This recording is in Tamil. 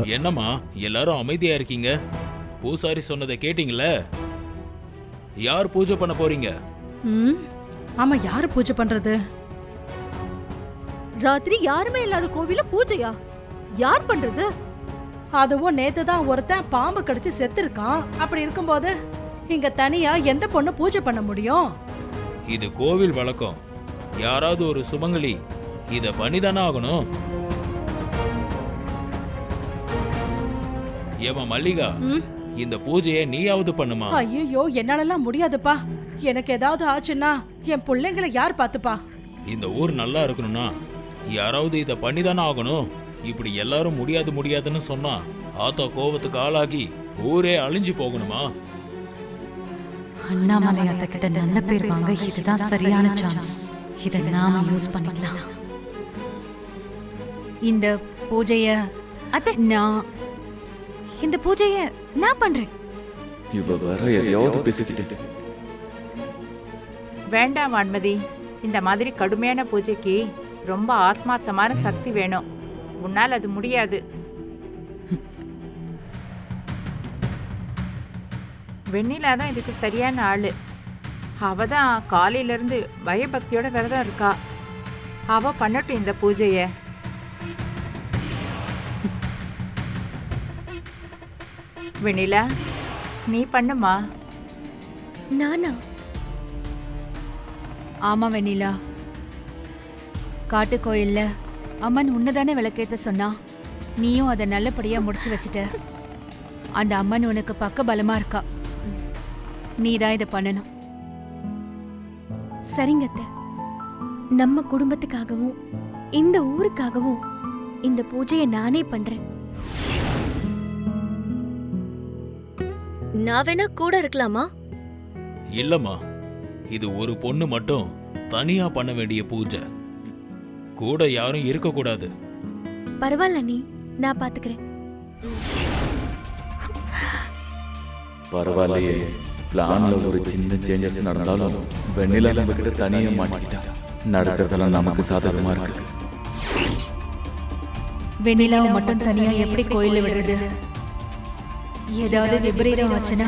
என்னம்மா எல்லாரும் அமைதியா இருக்கீங்க? பூசாரி சொன்னதை கேட்டீங்களே? யார் பூஜை பண்ண போறீங்க? ஆமா, யாரு பூஜை பண்றது? ராத்திரி யாருமே இல்லாத கோவில பூஜையா? யார் பண்றது? அதுவும் நேத்து தான் ஒருத்தன் பாம்பு கடிச்சு செத்துருக்கான். அப்படி இருக்கும்போது இங்க தனியா எந்த பொண்ணு பூஜை பண்ண முடியும்? இது கோவில் வழக்கம். யாராவது ஒரு சுமங்கலி இத பண்ணிதானே ஆகணும். ஏமா மல்லிகா, இந்த பூஜையை நீயாவது பண்ணுமா? ஐயோ, என்னாலலாம் முடியாதுப்பா. எனக்கு ஏதாவது ஆச்சுன்னா என் பிள்ளைங்களை யார் பாத்துப்பா? இந்த ஊர் நல்லா இருக்கணும்னா யாராவது இத பண்ணிதானே ஆகணும். இப்படி எல்லாரும் முடியாது முடியாதுன்னு சொன்னா ஆத்தா கோவத்துக்கு ஆளாகி ஊரே அழிஞ்சு போகணுமா? அண்ணாமலை அத்தை கிட்ட நல்ல பேர் வாங்க இதுதான் சரியான சான்ஸ். இதை நாம யூஸ் பண்ணிக்கலாம். இந்த பூஜைய அத்தை, இந்த பூஜைய நான் பண்றேன். இவ வேற எதையாவது பேசிக்கிட்டு. வேண்டாம் வான்மதி, இந்த மாதிரி கடுமையான பூஜைக்கு ரொம்ப ஆத்மார்த்தமான சக்தி வேணும். உன்னால் அது முடியாது. வெண்ணிலா தான் இதுக்கு சரியான ஆளு. அவ தான் காலையிலேருந்து பயபக்தியோட விரதம் இருக்கா. அவ பண்ணட்டும் இந்த பூஜைய. வெண்ணிலா, நீ பண்ணுமா? நானா? ஆமா வெண்ணிலா, காட்டு கோயில்ல அம்மன் உன்னதானே விளக்கேத்த சொன்னா. நீயும் அதை நல்லபடியா முடிச்சு வச்சுட்ட. அந்த அம்மன் உனக்கு பக்க பலமா இருக்கா. நீதான் இதை பண்ணணும். சரிங்க அத்தை. நம்ம குடும்பத்துக்காகவும் இந்த ஊருக்காகவும் இந்த பூஜையை நானே பண்றேன். நான் வேணா கூட இருக்கலாமா? இல்லம்மா, இது ஒரு பொண்ணு மட்டும் தனியா பண்ண வேண்டிய பூஜை. கூட யாரும் இருக்க கூடாது. பரவாயில்ல, நான் பாத்துக்கிறேன். பரவாயில்லையே, பிளான்ல ஒரு சின்ன சேஞ்சஸ் நடந்தாலும் வெண்ணிலா நம்ம கிட்ட தனியா மாட்டிக்கிட்டா. நடக்கிறதெல்லாம் நமக்கு சாதகமா இருக்கு. வெண்ணிலாவை மட்டும் தனியா எப்படி கோயில்ல விடுறது? ஏதாவது விபரீதம் ஆச்சுன்னா